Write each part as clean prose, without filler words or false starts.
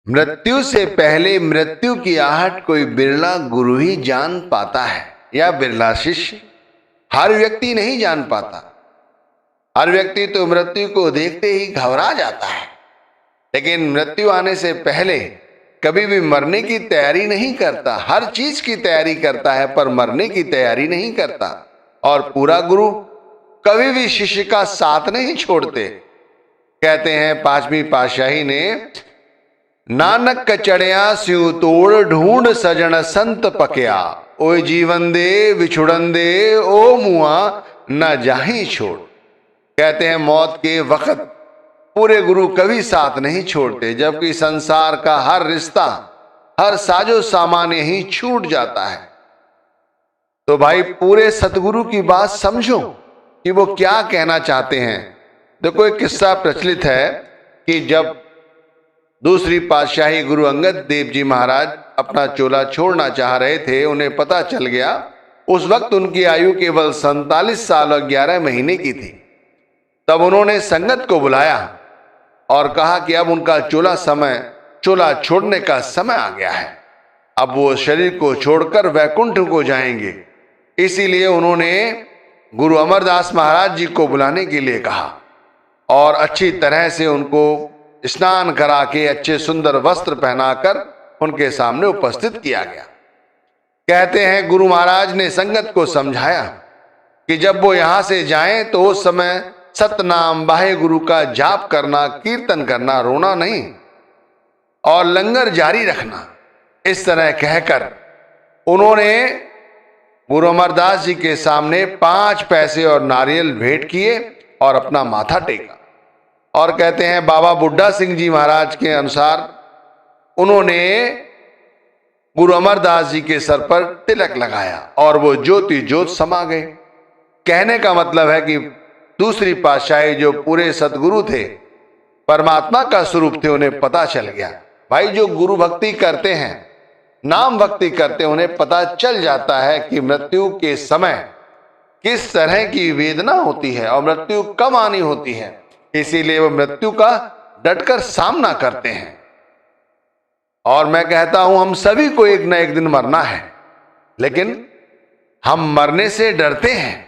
मृत्यु से पहले मृत्यु की आहट कोई बिरला गुरु ही जान पाता है, या बिरला शिष्य। हर व्यक्ति नहीं जान पाता। हर व्यक्ति तो मृत्यु को देखते ही घबरा जाता है, लेकिन मृत्यु आने से पहले कभी भी मरने की तैयारी नहीं करता। हर चीज की तैयारी करता है पर मरने की तैयारी नहीं करता। और पूरा गुरु कभी भी शिष्य का साथ नहीं छोड़ते। कहते हैं पांचवी पातशाही ने, नानक कचड़िया स्यू तोड़ ढूंढ सजन संत पकया, ओए जीवन दे विछुड़न दे ओ मुआ न जाही छोड़। कहते हैं मौत के वक्त पूरे गुरु कभी साथ नहीं छोड़ते, जबकि संसार का हर रिश्ता, हर साजो सामान यही छूट जाता है। तो भाई पूरे सतगुरु की बात समझो कि वो क्या कहना चाहते हैं। देखो एक किस्सा प्रचलित है कि जब दूसरी पातशाही गुरु अंगद देव जी महाराज अपना चोला छोड़ना चाह रहे थे, उन्हें पता चल गया उस वक्त उनकी आयु केवल 47 साल और 11 महीने की थी। तब उन्होंने संगत को बुलाया और कहा कि अब उनका चोला छोड़ने का समय आ गया है। अब वो शरीर को छोड़कर वैकुंठ को जाएंगे। इसीलिए उन्होंने गुरु अमरदास महाराज जी को बुलाने के लिए कहा और अच्छी तरह से उनको स्नान करा के अच्छे सुंदर वस्त्र पहनाकर उनके सामने उपस्थित किया गया। कहते हैं गुरु महाराज ने संगत को समझाया कि जब वो यहां से जाएं तो उस समय सतनाम वाहे गुरु का जाप करना, कीर्तन करना, रोना नहीं और लंगर जारी रखना। इस तरह कहकर उन्होंने गुरु अमरदास जी के सामने 5 पैसे और नारियल भेंट किए और अपना माथा टेका। और कहते हैं बाबा बुड्ढा सिंह जी महाराज के अनुसार उन्होंने गुरु अमरदास जी के सर पर तिलक लगाया और वो ज्योति ज्योत समा गए। कहने का मतलब है कि दूसरी पातशाही जो पूरे सतगुरु थे, परमात्मा का स्वरूप थे, उन्हें पता चल गया। भाई जो गुरु भक्ति करते हैं, नाम भक्ति करते हैं, उन्हें पता चल जाता है कि मृत्यु के समय किस तरह की वेदना होती है और मृत्यु कब आनी होती है। इसीलिए वो मृत्यु का डटकर सामना करते हैं। और मैं कहता हूं हम सभी को एक न एक दिन मरना है, लेकिन हम मरने से डरते हैं।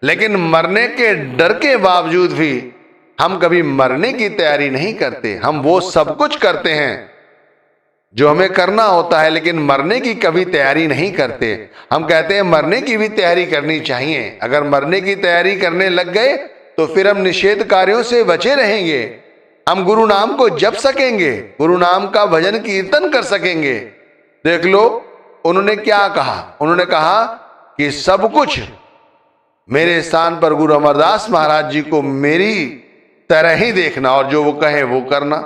लेकिन मरने के डर के बावजूद भी हम कभी मरने की तैयारी नहीं करते। हम वो सब कुछ करते हैं जो हमें करना होता है, लेकिन मरने की कभी तैयारी नहीं करते। हम कहते हैं मरने की भी तैयारी करनी चाहिए। अगर मरने की तैयारी करने लग गए तो फिर हम निषेध कार्यों से बचे रहेंगे। हम गुरु नाम को जप सकेंगे, गुरु नाम का भजन कीर्तन कर सकेंगे। देख लो उन्होंने क्या कहा। उन्होंने कहा कि सब कुछ मेरे स्थान पर गुरु अमरदास महाराज जी को मेरी तरह ही देखना और जो वो कहे वो करना।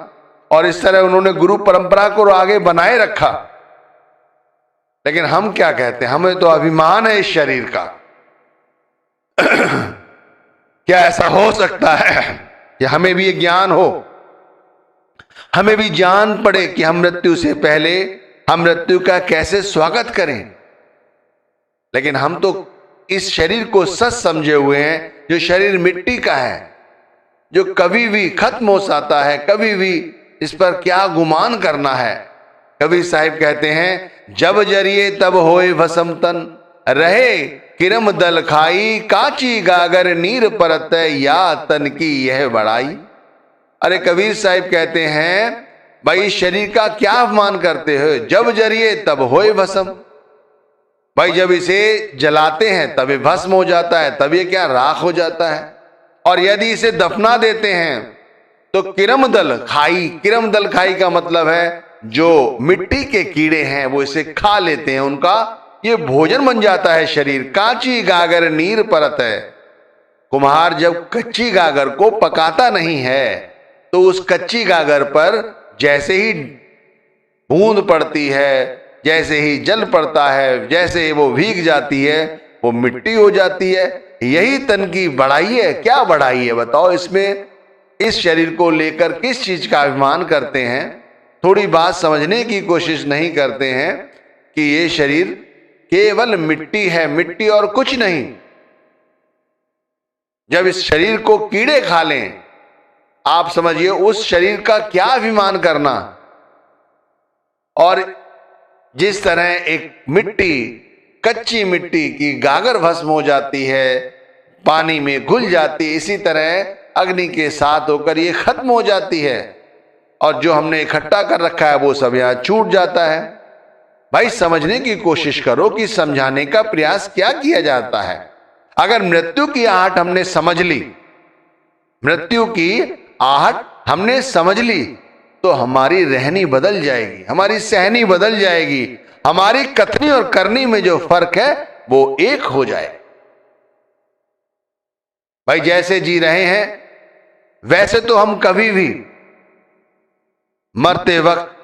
और इस तरह उन्होंने गुरु परंपरा को आगे बनाए रखा। लेकिन हम क्या कहते हैं, हमें तो अभिमान है इस शरीर का। क्या ऐसा हो सकता है कि हमें भी ज्ञान हो, हमें भी जान पड़े कि हम मृत्यु से पहले हम मृत्यु का कैसे स्वागत करें। लेकिन हम तो इस शरीर को सच समझे हुए हैं, जो शरीर मिट्टी का है, जो कभी भी खत्म हो जाता है, कभी भी इस पर क्या गुमान करना है। कबीर साहिब कहते हैं, जब जरिए तब होए भस्म तन, रहे किरम दल खाई, काची गागर नीर परत या तन की यह बड़ाई। अरे कबीर साहिब कहते हैं भाई इस शरीर का क्या अपमान करते हो। जब जरिए तब होए भस्म। भाई जब इसे जलाते हैं तब ये भस्म हो जाता है, तब ये क्या राख हो जाता है। और यदि इसे दफना देते हैं तो किरम दल खाई। किरम दल खाई का मतलब है जो मिट्टी के कीड़े हैं वो इसे खा लेते हैं, उनका ये भोजन बन जाता है शरीर। काची गागर नीर परत है। कुम्हार जब कच्ची गागर को पकाता नहीं है तो उस कच्ची गागर पर जैसे ही बूंद पड़ती है, जैसे ही जल पड़ता है, जैसे ही वो भीग जाती है, वो मिट्टी हो जाती है। यही तन की बढ़ाई है। क्या बढ़ाई है बताओ। इसमें इस शरीर को लेकर किस चीज का अभिमान करते हैं। थोड़ी बात समझने की कोशिश नहीं करते हैं कि ये शरीर केवल मिट्टी है, मिट्टी और कुछ नहीं। जब इस शरीर को कीड़े खा लें, आप समझिए उस शरीर का क्या अभिमान करना। और जिस तरह एक मिट्टी, कच्ची मिट्टी की गागर भस्म हो जाती है, पानी में घुल जाती है, इसी तरह अग्नि के साथ होकर ये खत्म हो जाती है और जो हमने इकट्ठा कर रखा है वो सब यहां छूट जाता है। भाई समझने की कोशिश करो कि समझाने का प्रयास क्या किया जाता है। अगर मृत्यु की आहट हमने समझ ली, मृत्यु की आहट हमने समझ ली, तो हमारी रहनी बदल जाएगी, हमारी सहनी बदल जाएगी, हमारी कथनी और करनी में जो फर्क है वो एक हो जाए। भाई जैसे जी रहे हैं वैसे तो हम कभी भी मरते वक्त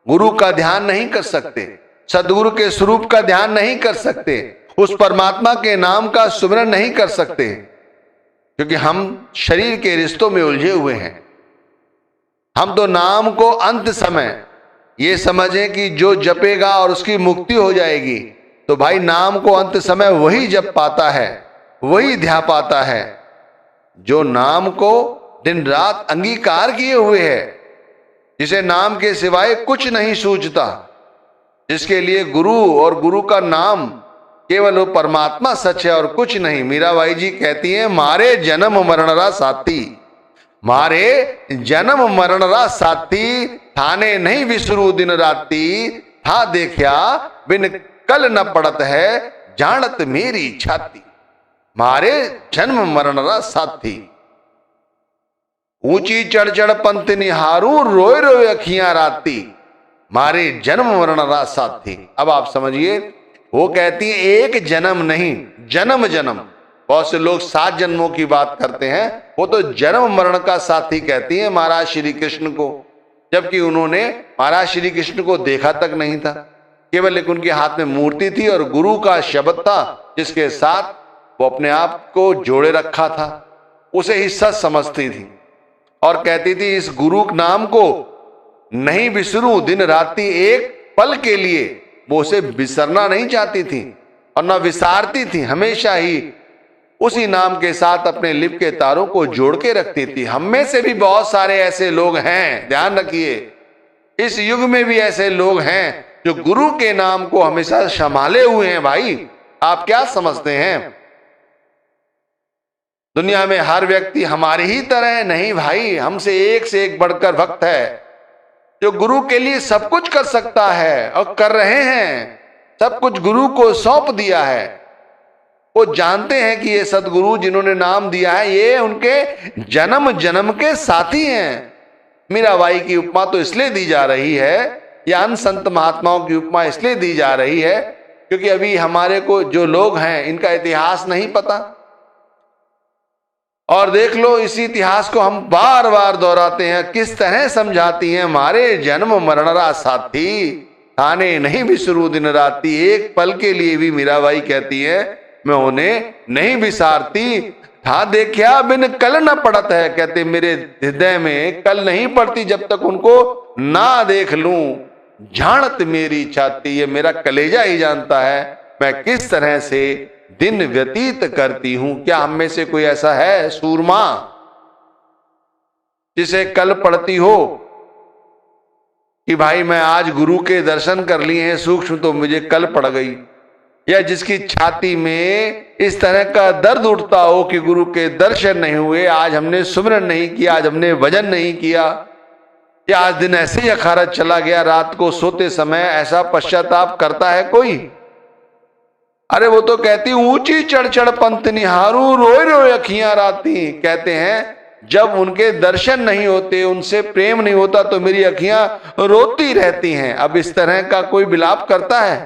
गुरु का ध्यान नहीं कर सकते, सदगुरु के स्वरूप का ध्यान नहीं कर सकते, उस परमात्मा के नाम का सुमिरन नहीं कर सकते, क्योंकि हम शरीर के रिश्तों में उलझे हुए हैं। हम तो नाम को अंत समय ये समझें कि जो जपेगा और उसकी मुक्ति हो जाएगी, तो भाई नाम को अंत समय वही जप पाता है, वही ध्या पाता है जो नाम को दिन रात अंगीकार किए हुए है, जिसे नाम के सिवाय कुछ नहीं सूझता, जिसके लिए गुरु और गुरु का नाम केवल वो परमात्मा सच है और कुछ नहीं। मीराबाई जी कहती हैं, मारे जन्म मरणरा साथी, मारे जन्म मरणरा साथी, थाने नहीं विसरू दिन राती, था देखा बिन कल न पड़त है, जानत मेरी छाती। मारे जन्म मरणरा साथी, ऊंची चढ़ चढ़ पंथ निहारू, रोए रोए अखियां राती, मारे जन्म मरणरा साथी। अब आप समझिए, वो कहती है एक जन्म नहीं, जन्म जन्म। बहुत से लोग 7 जन्मों की बात करते हैं, वो तो जन्म मरण का साथी कहती है महाराज श्री कृष्ण को, जबकि उन्होंने महाराज श्री कृष्ण को देखा तक नहीं था, केवल एक उनके हाथ में मूर्ति थी और गुरु का शब्द था जिसके साथ वो अपने आप को जोड़े रखा था, उसे ही सच समझती थी और कहती थी इस गुरु नाम को नहीं बिसरूं दिन राती, एक पल के लिए वो उसे बिसरना नहीं चाहती थी और न विसारती थी, हमेशा ही उसी नाम के साथ अपने लिप के तारों को जोड़ के रखती थी। हम में से भी बहुत सारे ऐसे लोग हैं, ध्यान रखिए, इस युग में भी ऐसे लोग हैं जो गुरु के नाम को हमेशा संभाले हुए हैं। भाई आप क्या समझते हैं दुनिया में हर व्यक्ति हमारी ही तरह है? नहीं भाई, हमसे एक से एक बढ़कर भक्त है जो गुरु के लिए सब कुछ कर सकता है और कर रहे हैं, सब कुछ गुरु को सौंप दिया है। वो जानते हैं कि ये सदगुरु जिन्होंने नाम दिया है ये उनके जन्म जन्म के साथी हैं। मीराबाई की उपमा तो इसलिए दी जा रही है, या अन्य संत महात्माओं की उपमा इसलिए दी जा रही है क्योंकि अभी हमारे को जो लोग हैं इनका इतिहास नहीं पता। और देख लो, इसी इतिहास को हम बार बार दोहराते हैं, किस तरह समझाती हैं, मारे जन्म मरणरा साथी, थाने नहीं बिसरू दिन राती। एक पल के लिए भी मीराबाई कहती है मैं उन्हें नहीं विसारती, था देखा बिन कल न पड़त है। कहते मेरे हृदय में कल नहीं पड़ती जब तक उनको ना देख लूं, जानत मेरी छाती, ये मेरा कलेजा ही जानता है मैं किस तरह से दिन व्यतीत करती हूं। क्या हम में से कोई ऐसा है सूरमा जिसे कल पड़ती हो कि भाई मैं आज गुरु के दर्शन कर लिए हैं सूक्ष्म तो मुझे कल पड़ गई, या जिसकी छाती में इस तरह का दर्द उठता हो कि गुरु के दर्शन नहीं हुए, आज हमने सुमिरन नहीं किया, आज हमने भजन नहीं किया, या आज दिन ऐसे ही अखारत चला गया, रात को सोते समय ऐसा पश्चाताप करता है कोई? अरे वो तो कहती ऊंची चढ़ चढ़ पंथ निहारू, रोए रोए अखियां राती। कहते हैं जब उनके दर्शन नहीं होते, उनसे प्रेम नहीं होता तो मेरी अखियां रोती रहती हैं। अब इस तरह का कोई विलाप करता है?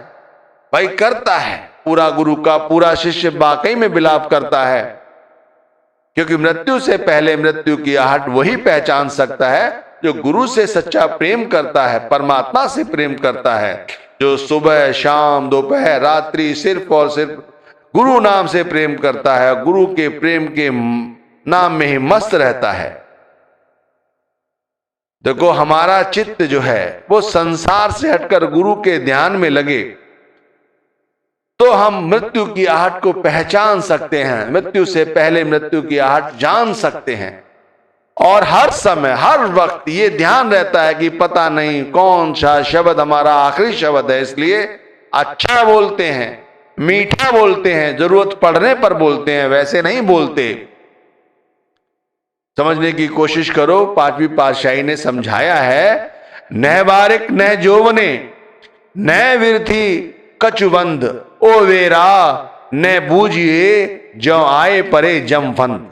भाई करता है, पूरा गुरु का पूरा शिष्य वाकई में विलाप करता है, क्योंकि मृत्यु से पहले मृत्यु की आहट वही पहचान सकता है जो गुरु से सच्चा प्रेम करता है, परमात्मा से प्रेम करता है, जो सुबह शाम दोपहर रात्रि सिर्फ और सिर्फ गुरु नाम से प्रेम करता है, गुरु के प्रेम के नाम में ही मस्त रहता है। देखो हमारा चित्त जो है वो संसार से हटकर गुरु के ध्यान में लगे तो हम मृत्यु की आहट को पहचान सकते हैं, मृत्यु से पहले मृत्यु की आहट जान सकते हैं और हर समय हर वक्त ये ध्यान रहता है कि पता नहीं कौन सा शब्द हमारा आखिरी शब्द है, इसलिए अच्छा बोलते हैं, मीठा बोलते हैं, जरूरत पड़ने पर बोलते हैं, वैसे नहीं बोलते। समझने की कोशिश करो। पांचवी पातशाही ने समझाया है, न बारिक न जोवने न विरथी कचुबंद ओ वेरा न बूझिए जो आए परे जमफंद।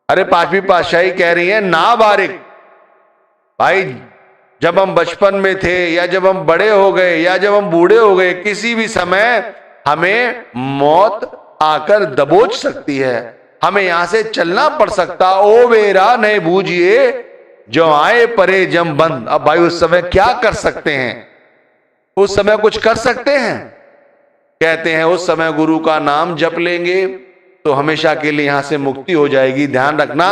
अरे पांचवी पातशाही कह रही है, ना बारिक भाई, जब हम बचपन में थे या जब हम बड़े हो गए या जब हम बूढ़े हो गए, किसी भी समय हमें मौत आकर दबोच सकती है, हमें यहां से चलना पड़ सकता। ओ वेरा नहीं बूझिए जो आए परे जम बंद। अब भाई उस समय क्या कर सकते हैं? उस समय कुछ कर सकते हैं? कहते हैं उस समय गुरु का नाम जप लेंगे तो हमेशा के लिए यहां से मुक्ति हो जाएगी। ध्यान रखना,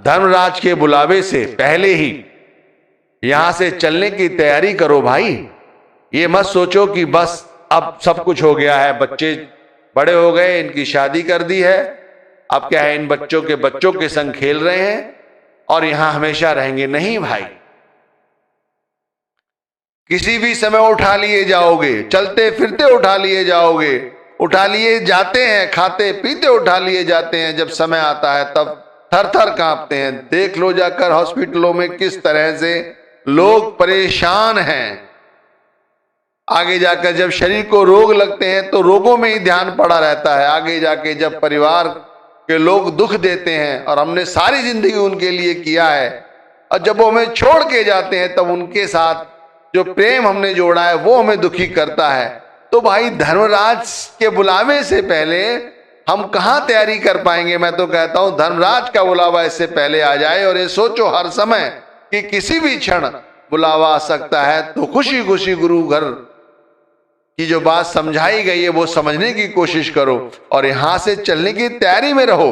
धर्मराज के बुलावे से पहले ही यहां से चलने की तैयारी करो भाई। ये मत सोचो कि बस अब सब कुछ हो गया है, बच्चे बड़े हो गए, इनकी शादी कर दी है, अब क्या है, इन बच्चों के संग खेल रहे हैं और यहां हमेशा रहेंगे। नहीं भाई, किसी भी समय उठा लिए जाओगे, चलते फिरते उठा लिए जाओगे, उठा लिए जाते हैं, खाते पीते उठा लिए जाते हैं। जब समय आता है तब थर थर कांपते हैं। देख लो जाकर हॉस्पिटलों में किस तरह से लोग परेशान हैं। आगे जाकर जब शरीर को रोग लगते हैं तो रोगों में ही ध्यान पड़ा रहता है। आगे जाके जब परिवार के लोग दुख देते हैं और हमने सारी जिंदगी उनके लिए किया है, और जब वो हमें छोड़ के जाते हैं तब उनके साथ जो प्रेम हमने जोड़ा है वो हमें दुखी करता है। तो भाई धर्मराज के बुलावे से पहले हम कहां तैयारी कर पाएंगे? मैं तो कहता हूं धर्मराज का बुलावा इससे पहले आ जाए। और ये सोचो हर समय कि किसी भी क्षण बुलावा आ सकता है, तो खुशी खुशी गुरु घर की जो बात समझाई गई है वो समझने की कोशिश करो और यहां से चलने की तैयारी में रहो।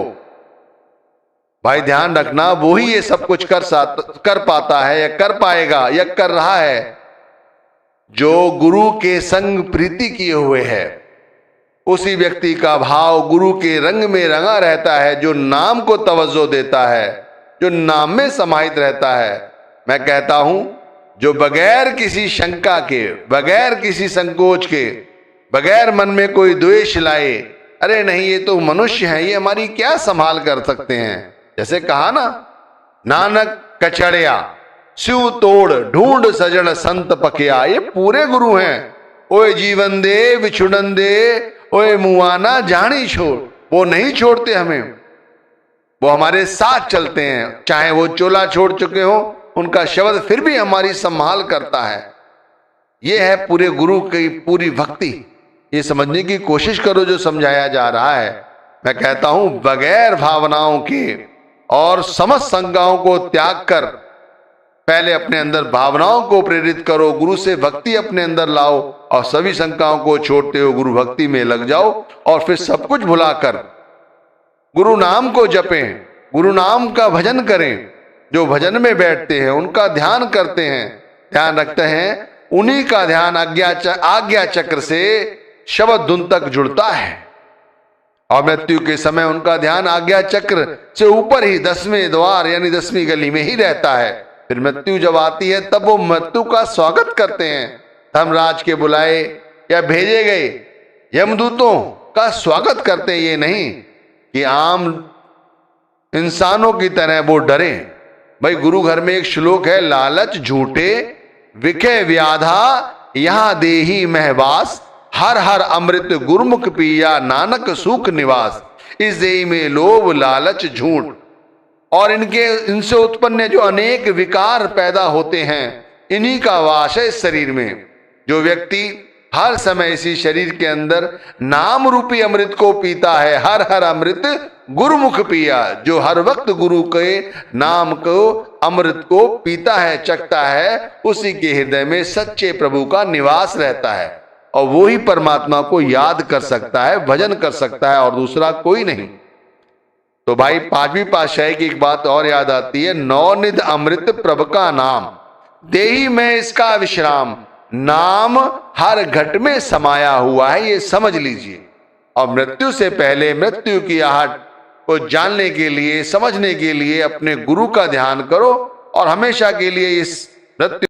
भाई ध्यान रखना, वो ही ये सब कुछ कर पाता है या कर पाएगा या कर रहा है जो गुरु के संग प्रीति किए हुए है। उसी व्यक्ति का भाव गुरु के रंग में रंगा रहता है, जो नाम को तवज्जो देता है, जो नाम में समाहित रहता है। मैं कहता हूं जो बगैर किसी शंका के, बगैर किसी संकोच के, बगैर मन में कोई द्वेष लाए, अरे नहीं ये तो मनुष्य है, ये हमारी क्या संभाल कर सकते हैं। जैसे कहा ना, नानक कचड़िया शिव तोड़ ढूंढ सजन संत पकिया। ये पूरे गुरु हैं। ओए जीवन दे विछुड़न दे, ओए मुआना जानी छोड़। वो नहीं छोड़ते हमें, वो हमारे साथ चलते हैं। चाहे वो चोला छोड़ चुके हो, उनका शब्द फिर भी हमारी संभाल करता है। ये है पूरे गुरु की पूरी भक्ति। ये समझने की कोशिश करो जो समझाया जा रहा है। मैं कहता हूं बगैर भावनाओं के और समस्त शंकाओं को त्याग कर पहले अपने अंदर भावनाओं को प्रेरित करो, गुरु से भक्ति अपने अंदर लाओ और सभी शंकाओं को छोड़ते हो गुरु भक्ति में लग जाओ और फिर सब कुछ भुलाकर गुरु नाम को जपें, गुरु नाम का भजन करें। जो भजन में बैठते हैं उनका ध्यान करते हैं, ध्यान रखते हैं, उन्हीं का ध्यान आज्ञा चक्र से शब्द धुन तक जुड़ता है और मृत्यु के समय उनका ध्यान आज्ञा चक्र से ऊपर ही 10वें द्वार यानी 10वीं गली में ही रहता है। फिर मृत्यु जब आती है तब वो मृत्यु का स्वागत करते हैं। धर्मराज के बुलाए या भेजे गए यमदूतों का स्वागत करते हैं। ये नहीं कि आम इंसानों की तरह वो डरे। भाई गुरु घर में एक श्लोक है, लालच झूठे विखे व्याधा यहां देही महवास, हर हर अमृत गुरमुख पिया नानक सुख निवास। इस देही में लोभ लालच झूठ और इनसे उत्पन्न जो अनेक विकार पैदा होते हैं, इन्हीं का वास है इस शरीर में। जो व्यक्ति हर समय इसी शरीर के अंदर नाम रूपी अमृत को पीता है, हर हर अमृत गुरुमुख पिया, जो हर वक्त गुरु के नाम को अमृत को पीता है, चखता है, उसी के हृदय में सच्चे प्रभु का निवास रहता है और वो ही परमात्मा को याद कर सकता है, भजन कर सकता है और दूसरा कोई नहीं। तो भाई पांचवी पातशाही की एक बात और याद आती है, नवनिध अमृत प्रभ का नाम देही में इसका विश्राम, नाम हर घट में समाया हुआ है, ये समझ लीजिए। और मृत्यु से पहले मृत्यु की आहट को जानने के लिए, समझने के लिए अपने गुरु का ध्यान करो और हमेशा के लिए इस मृत्यु